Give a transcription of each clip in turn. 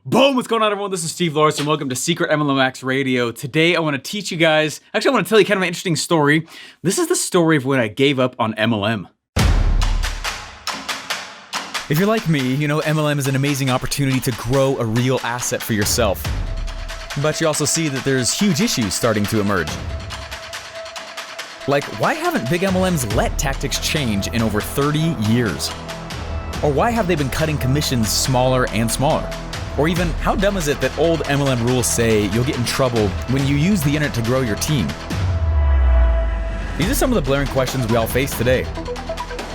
Boom! What's going on, everyone? This is Steve Larson. Welcome to Secret MLM Radio. Today, I want to teach you guys, I want to tell you kind of an interesting story. This is the story of when I gave up on MLM. If you're like me, you know MLM is an amazing opportunity to grow a real asset for yourself. But you also see that there's huge issues starting to emerge. Like, why haven't big MLMs let tactics change in over 30 years? Or why have they been cutting commissions smaller and smaller? Or even, how dumb is it that old MLM rules say you'll get in trouble when you use the internet to grow your team? These are some of the blaring questions we all face today.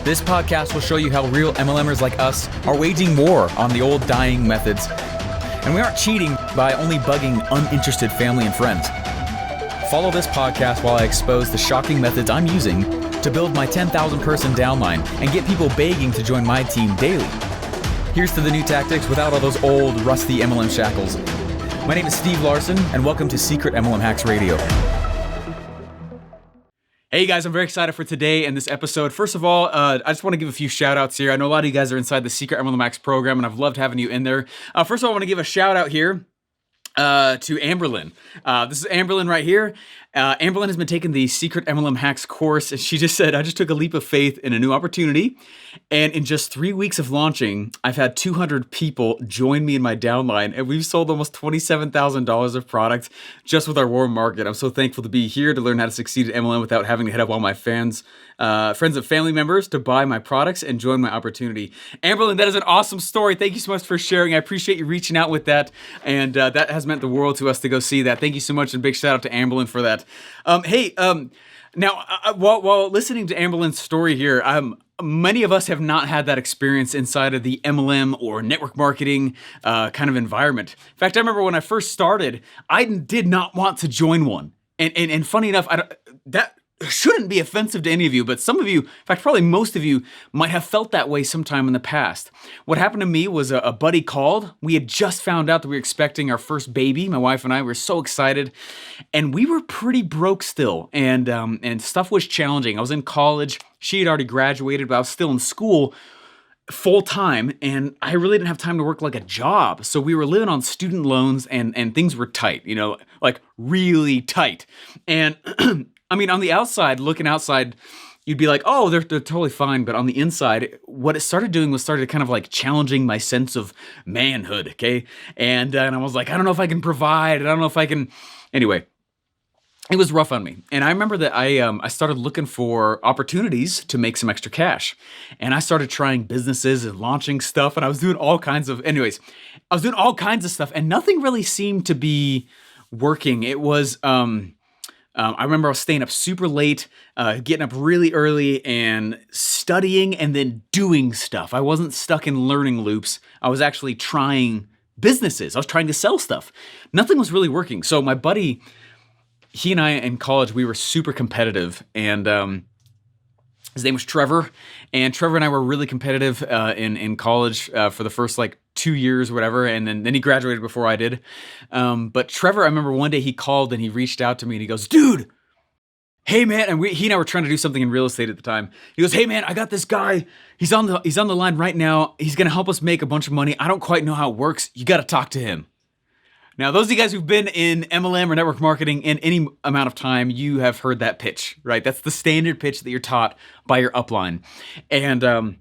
This podcast will show you how real MLMers like us are waging war on the old dying methods. And we aren't cheating by only bugging uninterested family and friends. Follow this podcast while I expose the shocking methods I'm using to build my 10,000 person downline and get people begging to join my team daily. Here's to the new tactics without all those old, rusty MLM shackles. My name is Steve Larson, and welcome to Secret MLM Hacks Radio. Hey guys, I'm very excited for today and this episode. First of all, I just want to give a few shout outs here. I know a lot of you guys are inside the Secret MLM Hacks program, and I've loved having you in there. First of all, I want to give a shout out here to Amberlyn. This is Amberlyn right here. Amberlyn has been taking the Secret MLM Hacks course, and she just said, I just took a leap of faith in a new opportunity, and in just 3 weeks of launching, I've had 200 people join me in my downline, and we've sold almost $27,000 of product just with our warm market. I'm so thankful to be here to learn how to succeed at MLM without having to head up all my friends and family members to buy my products and join my opportunity. Amberlyn, that is an awesome story. Thank you so much for sharing. I appreciate you reaching out with that, and that has meant the world to us to go see that. Thank you so much, and big shout out to Amberlyn for that. Now, while listening to Amberlyn's story here, many of us have not had that experience inside of the MLM or network marketing kind of environment. In fact, I remember when I first started, I did not want to join one. And funny enough, that shouldn't be offensive to any of you, but some of you, in fact, probably most of you, might have felt that way sometime in the past. What happened to me was a buddy called. We had just found out that we were expecting our first baby. My wife and I were so excited, and we were pretty broke still, and stuff was challenging. I was in college. She had already graduated, but I was still in school full time, and I really didn't have time to work like a job. So we were living on student loans, and things were tight, like really tight. And I mean, on the outside, looking outside, you'd be like, oh, they're totally fine. But on the inside, what it started doing was started kind of like challenging my sense of manhood, okay? And I was like, I don't know if I can provide. I don't know if I can. Anyway, it was rough on me. And I remember that I started looking for opportunities to make some extra cash. And I started trying businesses and launching stuff. And I was doing all kinds of stuff. And nothing really seemed to be working. It was... I remember I was staying up super late, getting up really early and studying and then doing stuff. I wasn't stuck in learning loops. I was actually trying businesses. I was trying to sell stuff. Nothing was really working. So my buddy, he and I in college, we were super competitive, and his name was Trevor. And Trevor and I were really competitive in college for the first 2 years or whatever, and then he graduated before I did. But Trevor, I remember one day he called and he reached out to me and he goes, dude, hey man, and he and I were trying to do something in real estate at the time. He goes, hey man, I got this guy. He's on the line right now. He's gonna help us make a bunch of money. I don't quite know how it works. You gotta talk to him. Now, those of you guys who've been in MLM or network marketing in any amount of time, you have heard that pitch, right? That's the standard pitch that you're taught by your upline. And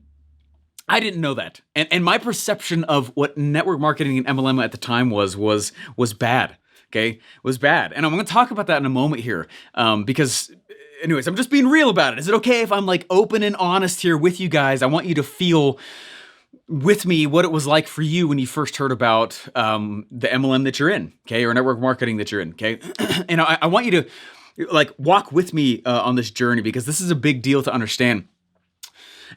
I didn't know that. And my perception of what network marketing and MLM at the time was bad, okay? Was bad. And I'm going to talk about that in a moment here because, anyways, I'm just being real about it. Is it okay if I'm open and honest here with you guys? I want you to feel with me what it was like for you when you first heard about the MLM that you're in, okay, or network marketing that you're in, okay? And I want you to walk with me on this journey because this is a big deal to understand.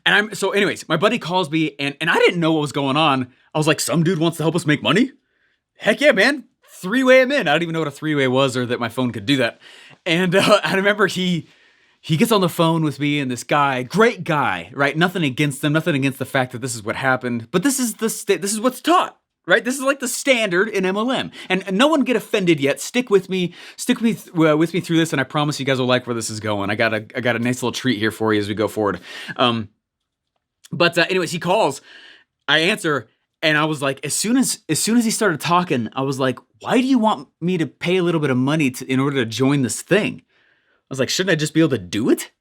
And anyways, my buddy calls me and I didn't know what was going on. I was like, some dude wants to help us make money? Heck yeah, man. Three-way him in. I don't even know what a three-way was or that my phone could do that. And I remember he gets on the phone with me and this guy, great guy, right? Nothing against them, nothing against the fact that this is what happened, but this is what's taught, right? This is like the standard in MLM. And no one get offended yet. Stick with me with me through this, and I promise you guys will like where this is going. I got a nice little treat here for you as we go forward. But anyways, he calls, I answer, And I was like, as soon as he started talking, I was like, why do you want me to pay a little bit of money in order to join this thing? I was like, shouldn't I just be able to do it?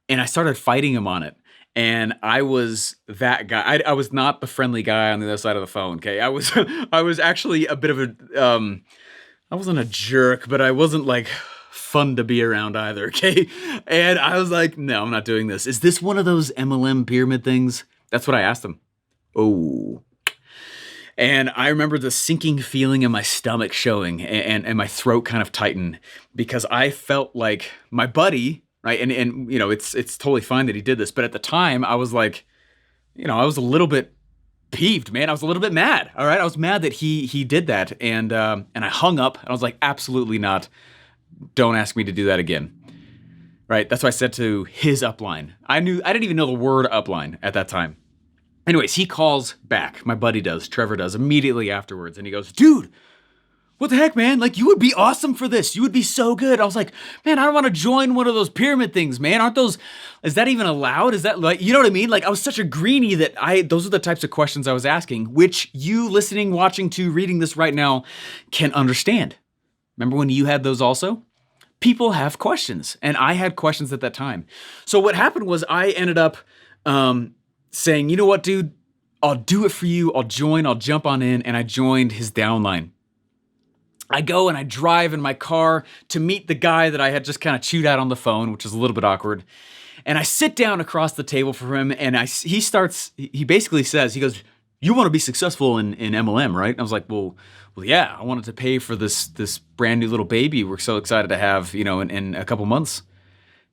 And I started fighting him on it. And I was that guy. I was not the friendly guy on the other side of the phone. Okay, I was I was actually a bit of a I wasn't a jerk, but I wasn't like fun to be around either. Okay, and I was like, no, I'm not doing this. Is this one of those MLM pyramid things? That's what I asked him. Oh. And I remember the sinking feeling in my stomach showing and my throat kind of tightened because I felt like my buddy, right? And you know, it's totally fine that he did this, but at the time I was like, you know, I was a little bit peeved, man. I was a little bit mad. All right. I was mad that he did that. And I hung up and I was like, absolutely not. Don't ask me to do that again. Right. That's what I said to his upline. I didn't even know the word upline at that time. Anyways, he calls back. My buddy does. Trevor does immediately afterwards. And he goes, dude, what the heck, man? Like, you would be awesome for this. You would be so good. I was like, man, I don't want to join one of those pyramid things, man. Is that even allowed? Is that like, you know what I mean? Like, I was such a greenie that those are the types of questions I was asking, which you listening, watching to, reading this right now can understand. Remember when you had those also? People have questions. And I had questions at that time. So what happened was I ended up, saying, you know what, dude, I'll do it for you. I'll jump on in. And I joined his downline. I go and I drive in my car to meet the guy that I had just kind of chewed out on the phone, which is a little bit awkward. And I sit down across the table from him and he basically says, he goes, you want to be successful in MLM, right? And I was like, well, yeah, I wanted to pay for this brand new little baby we're so excited to have, you know, in a couple months.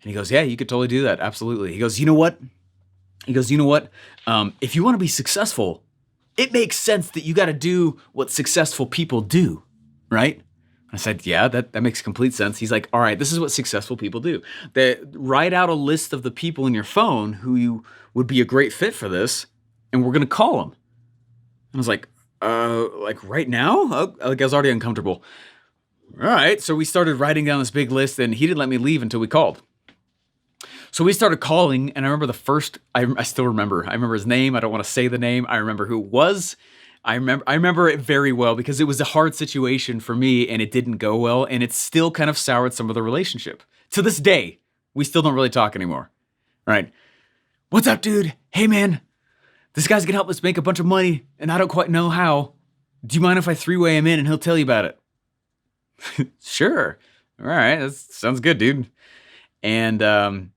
And he goes, yeah, you could totally do that. Absolutely. He goes, you know what? If you want to be successful, it makes sense that you got to do what successful people do, right? I said, yeah, that makes complete sense. He's like, all right, this is what successful people do. They write out a list of the people in your phone who you would be a great fit for this, and we're going to call them. And I was like right now? Like I was already uncomfortable. All right, so we started writing down this big list, and he didn't let me leave until we called. So we started calling, and I remember I still remember. I remember his name. I don't want to say the name. I remember who it was. I remember it very well because it was a hard situation for me, and it didn't go well, and it still kind of soured some of the relationship. To this day, we still don't really talk anymore. All right. What's up, dude? Hey, man. This guy's going to help us make a bunch of money, and I don't quite know how. Do you mind if I three-way him in, and he'll tell you about it? Sure. All right. That sounds good, dude. And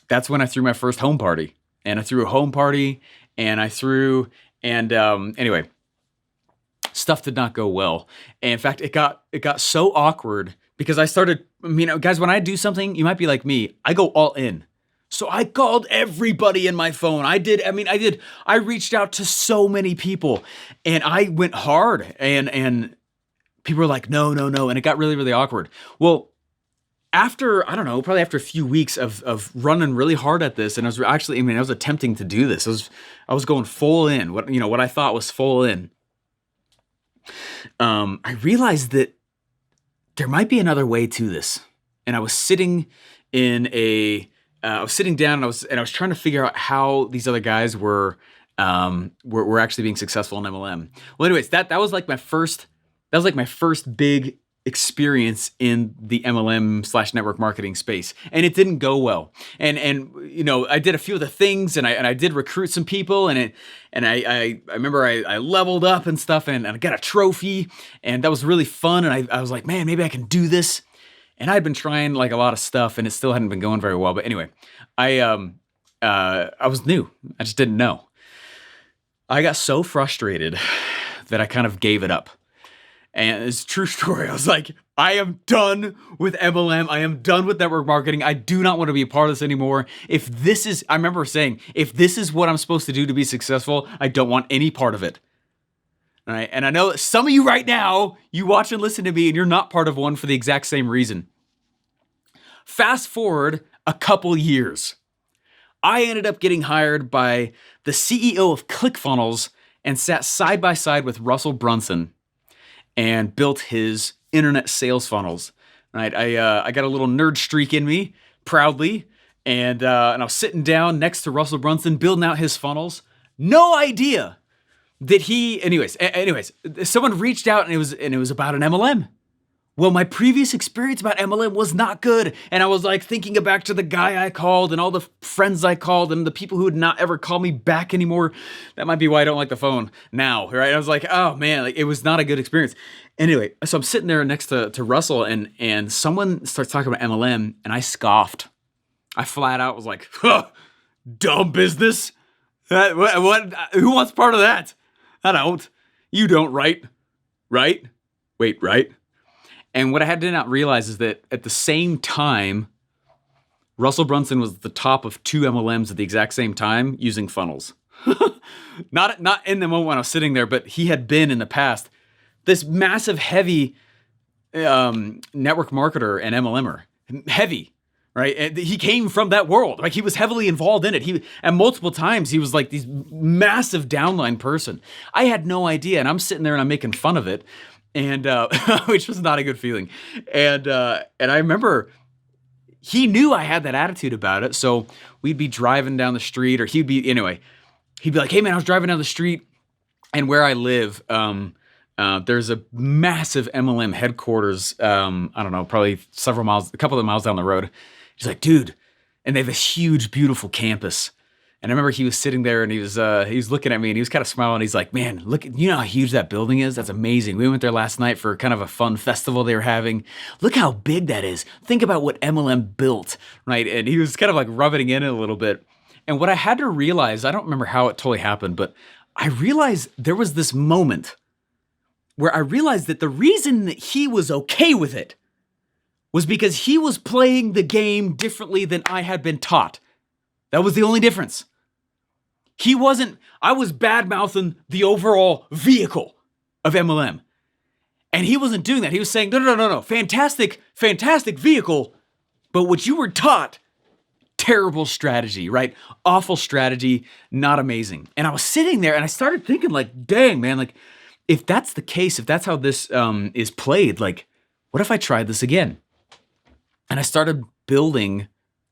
that's when I threw my first home party. And I threw a home party, and anyway, stuff did not go well. And in fact, it got so awkward because I started, guys, when I do something, you might be like me, I go all in. So I called everybody in my phone. I reached out to so many people, and I went hard, and people were like, no. And it got really, really awkward. Well, after, I don't know, probably after a few weeks of running really hard at this, and I was attempting to do this. I was going full in, what I thought was full in. I realized that there might be another way to this. And I was sitting down and I was trying to figure out how these other guys were actually being successful in MLM. Well, anyways, that was like my first big experience in the MLM / network marketing space. And it didn't go well. And I did a few of the things, and I did recruit some people, and I remember I leveled up and stuff, and I got a trophy, and that was really fun. And I was like, man, maybe I can do this. And I'd been trying like a lot of stuff, and it still hadn't been going very well. But anyway, I was new. I just didn't know. I got so frustrated that I kind of gave it up. And it's a true story. I was like, I am done with MLM. I am done with network marketing. I do not want to be a part of this anymore. I remember saying, if this is what I'm supposed to do to be successful, I don't want any part of it. All right. And I know that some of you right now, you watch and listen to me, and you're not part of one for the exact same reason. Fast forward a couple years. I ended up getting hired by the CEO of ClickFunnels and sat side by side with Russell Brunson and built his internet sales funnels. Right? I got a little nerd streak in me, proudly, and I was sitting down next to Russell Brunson, building out his funnels. No idea anyways, someone reached out and it was about an MLM. Well, my previous experience about MLM was not good. And I was like thinking back to the guy I called and all the friends I called and the people who would not ever call me back anymore. That might be why I don't like the phone now, right? I was like, oh man, like it was not a good experience. Anyway, so I'm sitting there next to Russell and someone starts talking about MLM and I scoffed. I flat out was like, huh, dumb business. What? Who wants part of that? I don't. You don't, right? Right? Wait, right? And what I had to not realize is that at the same time, Russell Brunson was at the top of 2 MLMs at the exact same time using funnels. Not in the moment when I was sitting there, but he had been in the past. This massive, heavy network marketer and MLMer. Heavy, right? And he came from that world. Like he was heavily involved in it. And multiple times he was like this massive downline person. I had no idea. And I'm sitting there and I'm making fun of it. And which was not a good feeling. And I remember he knew I had that attitude about it. So we'd be driving down the street, or he'd be like, "Hey man, I was driving down the street, and where I live, there's a massive MLM headquarters. I don't know, probably a couple of miles down the road." He's like, "Dude," and they have a huge, beautiful campus. And I remember he was sitting there and he was looking at me and he was kind of smiling. He's like, "Man, look, you know how huge that building is? That's amazing. We went there last night for kind of a fun festival they were having. Look how big that is. Think about what MLM built," right? And he was kind of like rubbing in it a little bit. And what I had to realize, I don't remember how it totally happened, but I realized there was this moment where I realized that the reason that he was okay with it was because he was playing the game differently than I had been taught. That was the only difference. I was bad-mouthing the overall vehicle of MLM. And he wasn't doing that. He was saying, no, fantastic vehicle, but what you were taught, terrible strategy, right? Awful strategy, not amazing. And I was sitting there and I started thinking like, dang, man, like if that's the case, if that's how this is played, like what if I tried this again? And I started building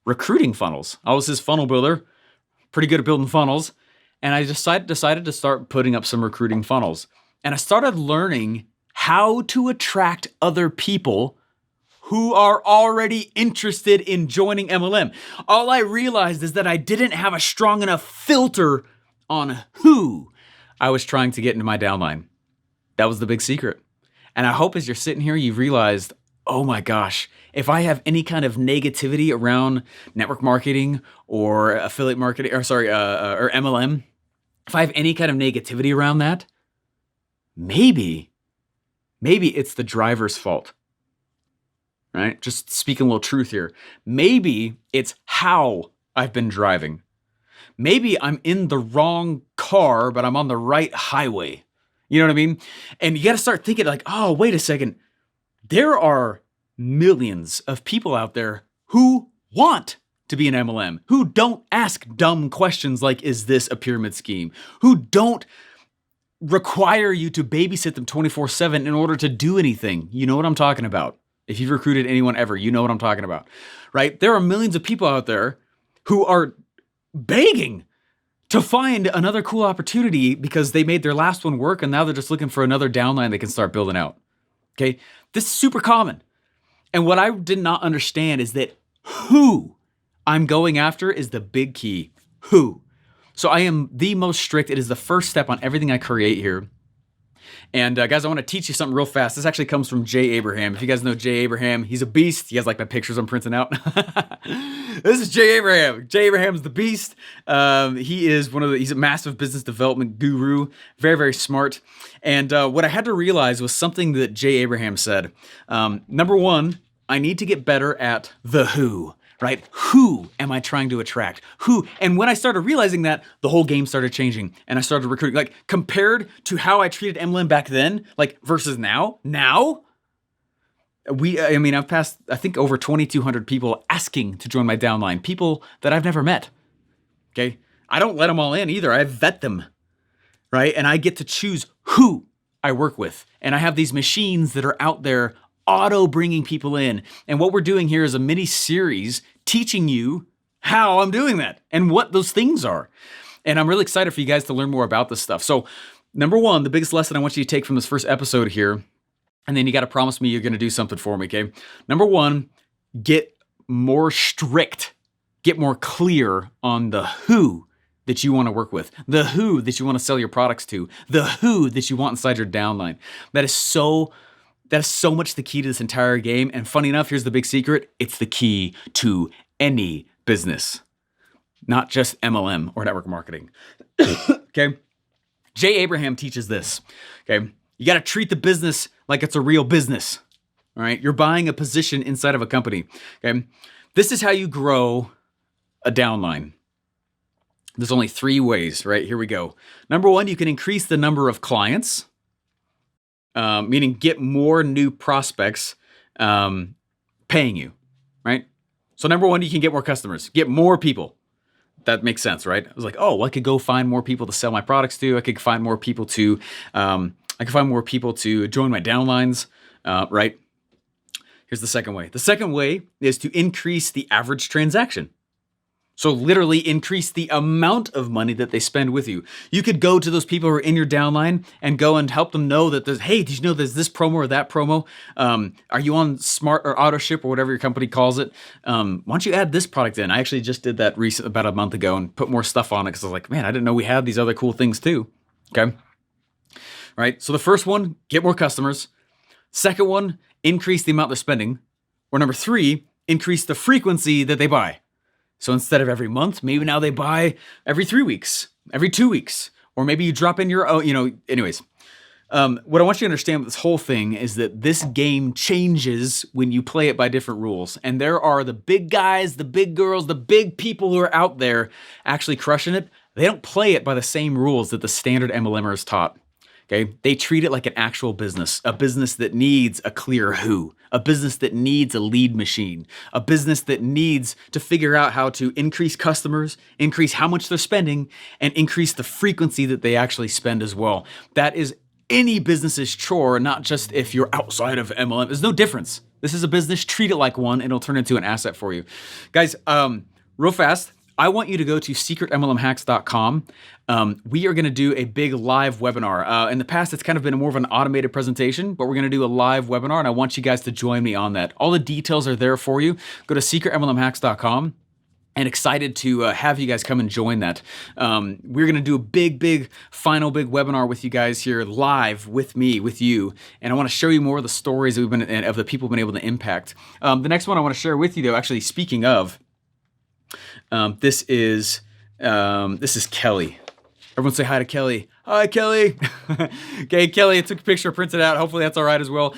recruiting funnels. I was his funnel builder, pretty good at building funnels. And I decided to start putting up some recruiting funnels. And I started learning how to attract other people who are already interested in joining MLM. All I realized is that I didn't have a strong enough filter on who I was trying to get into my downline. That was the big secret. And I hope as you're sitting here, you realized, oh my gosh, if I have any kind of negativity around network marketing or affiliate marketing, or MLM, if I have any kind of negativity around that, maybe it's the driver's fault, right? Just speaking a little truth here. Maybe it's how I've been driving. Maybe I'm in the wrong car, but I'm on the right highway. You know what I mean? And you got to start thinking like, oh, wait a second. There are millions of people out there who want to be an MLM, who don't ask dumb questions like, is this a pyramid scheme? Who don't require you to babysit them 24/7 in order to do anything. You know what I'm talking about. If you've recruited anyone ever, you know what I'm talking about, right? There are millions of people out there who are begging to find another cool opportunity because they made their last one work and now they're just looking for another downline they can start building out. Okay? This is super common. And what I did not understand is that who I'm going after is the big key. Who? So I am the most strict. It is the first step on everything I create here. And guys, I want to teach you something real fast. This actually comes from Jay Abraham. If you guys know Jay Abraham, he's a beast. You guys like my pictures I'm printing out? This is Jay Abraham. Jay Abraham's the beast. He's a massive business development guru. Very, very smart. And what I had to realize was something that Jay Abraham said. Number one, I need to get better at the who. Right? Who am I trying to attract? Who? And when I started realizing that, the whole game started changing and I started recruiting. Like compared to how I treated MLM back then, like versus now, I've passed, I think over 2,200 people asking to join my downline, people that I've never met. Okay. I don't let them all in either. I vet them. Right. And I get to choose who I work with. And I have these machines that are out there auto bringing people in. And what we're doing here is a mini series teaching you how I'm doing that and what those things are. And I'm really excited for you guys to learn more about this stuff. So number one, the biggest lesson I want you to take from this first episode here, and then you got to promise me you're going to do something for me, okay? Number one, get more strict, get more clear on the who that you want to work with, the who that you want to sell your products to, the who that you want inside your downline. That is so much the key to this entire game. And funny enough, here's the big secret. It's the key to any business, not just MLM or network marketing. Okay. Jay Abraham teaches this. Okay. You got to treat the business like it's a real business. All right. You're buying a position inside of a company. Okay. This is how you grow a downline. There's only 3 ways, right? Here we go. Number one, you can increase the number of clients, meaning get more new prospects paying you, right? So number one, you can get more customers, get more people. That makes sense, right? I was like, oh, well, I could go find more people to sell my products to. I could find more people to, join my downlines, right? Here's the second way. The second way is to increase the average transaction. So literally increase the amount of money that they spend with you. You could go to those people who are in your downline and go and help them know that hey, did you know there's this promo or that promo? Are you on Smart or Auto Ship or whatever your company calls it? Why don't you add this product in? I actually just did that about a month ago and put more stuff on it because I was like, man, I didn't know we had these other cool things too. Okay. Right. So the first one, get more customers. Second one, increase the amount they're spending. Or number 3, increase the frequency that they buy. So instead of every month, maybe now they buy every 3 weeks, every 2 weeks, or maybe you drop in your own, anyways. What I want you to understand with this whole thing is that this game changes when you play it by different rules. And there are the big guys, the big girls, the big people who are out there actually crushing it. They don't play it by the same rules that the standard MLMer is taught. Okay, they treat it like an actual business, a business that needs a clear who, a business that needs a lead machine, a business that needs to figure out how to increase customers, increase how much they're spending, and increase the frequency that they actually spend as well. That is any business's chore, not just if you're outside of MLM. There's no difference. This is a business, treat it like one, and it'll turn into an asset for you. Guys, real fast, I want you to go to secretmlmhacks.com. We are going to do a big live webinar. In the past, it's kind of been more of an automated presentation, but we're going to do a live webinar, and I want you guys to join me on that. All the details are there for you. Go to secretmlmhacks.com. And excited to have you guys come and join that. We're going to do a big webinar with you guys here live with me, with you. And I want to show you more of the stories of the people we've been able to impact. The next one I want to share with you, though, actually, speaking of, this is Kelly. Everyone say hi to Kelly. Hi, Kelly. Okay, Kelly, I took a picture, printed out. Hopefully that's all right as well.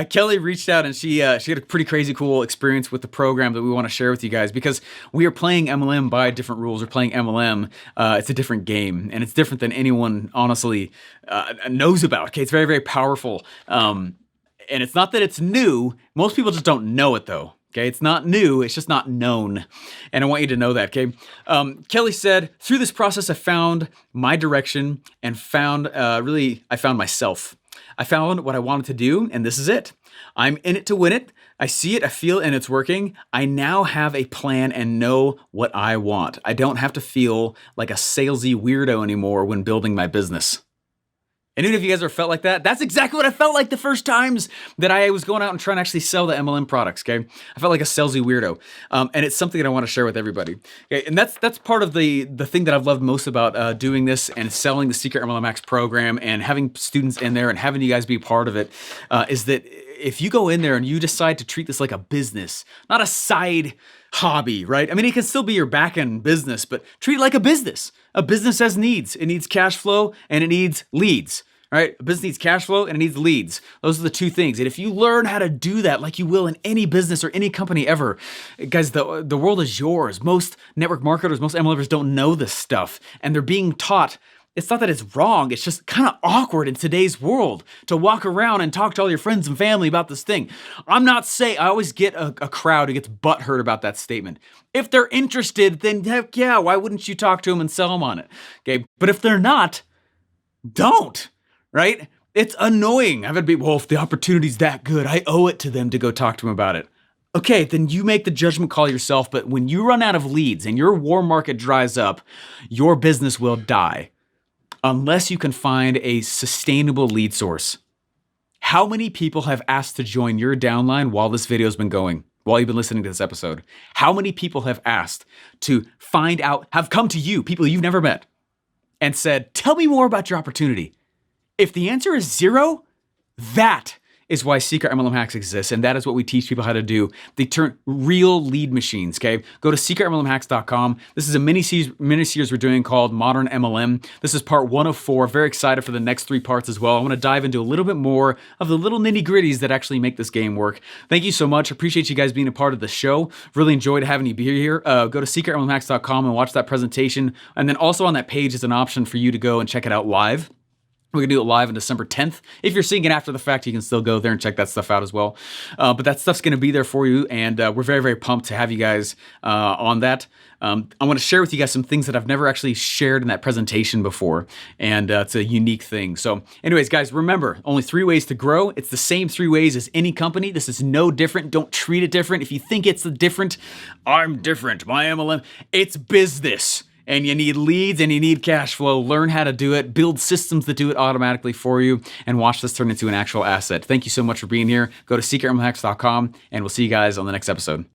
Kelly reached out and she had a pretty crazy cool experience with the program that we want to share with you guys because we are playing MLM by different rules. We're playing MLM. It's a different game and it's different than anyone honestly knows about. Okay, it's very, very powerful. And it's not that it's new. Most people just don't know it though. Okay, it's not new, it's just not known. And I want you to know that, okay? Kelly said, through this process, I found my direction and I found myself. I found what I wanted to do, and this is it. I'm in it to win it. I see it, I feel it, and it's working. I now have a plan and know what I want. I don't have to feel like a salesy weirdo anymore when building my business. And even if you guys ever felt like that, that's exactly what I felt like the first times that I was going out and trying to actually sell the MLM products, okay? I felt like a salesy weirdo. And it's something that I want to share with everybody. Okay? And that's part of the thing that I've loved most about doing this and selling the Secret MLM Max program and having students in there and having you guys be part of it, is that if you go in there and you decide to treat this like a business, not a side hobby, right? I mean, it can still be your back-end business, but treat it like a business. A business has needs. It needs cash flow and it needs leads, right? A business needs cash flow and it needs leads. Those are the two things. And if you learn how to do that like you will in any business or any company ever, guys, the world is yours. Most network marketers, most MLMers don't know this stuff and they're being taught. It's not that it's wrong. It's just kind of awkward in today's world to walk around and talk to all your friends and family about this thing. I'm not saying, I always get a crowd who gets butthurt about that statement. If they're interested, then heck yeah, why wouldn't you talk to them and sell them on it? Okay, but if they're not, don't, right? It's annoying. I've had people, well, if the opportunity's that good, I owe it to them to go talk to them about it. Okay, then you make the judgment call yourself, but when you run out of leads and your warm market dries up, your business will die. unless you can find a sustainable lead source. How many people have asked to join your downline while this video has been going, while you've been listening to this episode? How many people have asked to find out, have come to you, people you've never met, and said, tell me more about your opportunity? If the answer is zero, that is why Secret MLM Hacks exists, and that is what we teach people how to do. They turn real lead machines, okay? Go to secretmlmhacks.com. This is a mini-series we're doing called Modern MLM. This is part 1 of 4. Very excited for the next 3 parts as well. I want to dive into a little bit more of the little nitty-gritties that actually make this game work. Thank you so much. Appreciate you guys being a part of the show. Really enjoyed having you be here. Go to secretmlmhacks.com and watch that presentation. And then also on that page is an option for you to go and check it out live. We're going to do it live on December 10th. If you're seeing it after the fact, you can still go there and check that stuff out as well. But that stuff's going to be there for you, and we're very, very pumped to have you guys on that. I want to share with you guys some things that I've never actually shared in that presentation before, and it's a unique thing. So anyways, guys, remember, only 3 ways to grow. It's the same 3 ways as any company. This is no different. Don't treat it different. If you think it's different, I'm different. My MLM, it's business. And you need leads and you need cash flow. Learn how to do it, build systems that do it automatically for you, and watch this turn into an actual asset. Thank you so much for being here. Go to secretmlmhacks.com, and we'll see you guys on the next episode.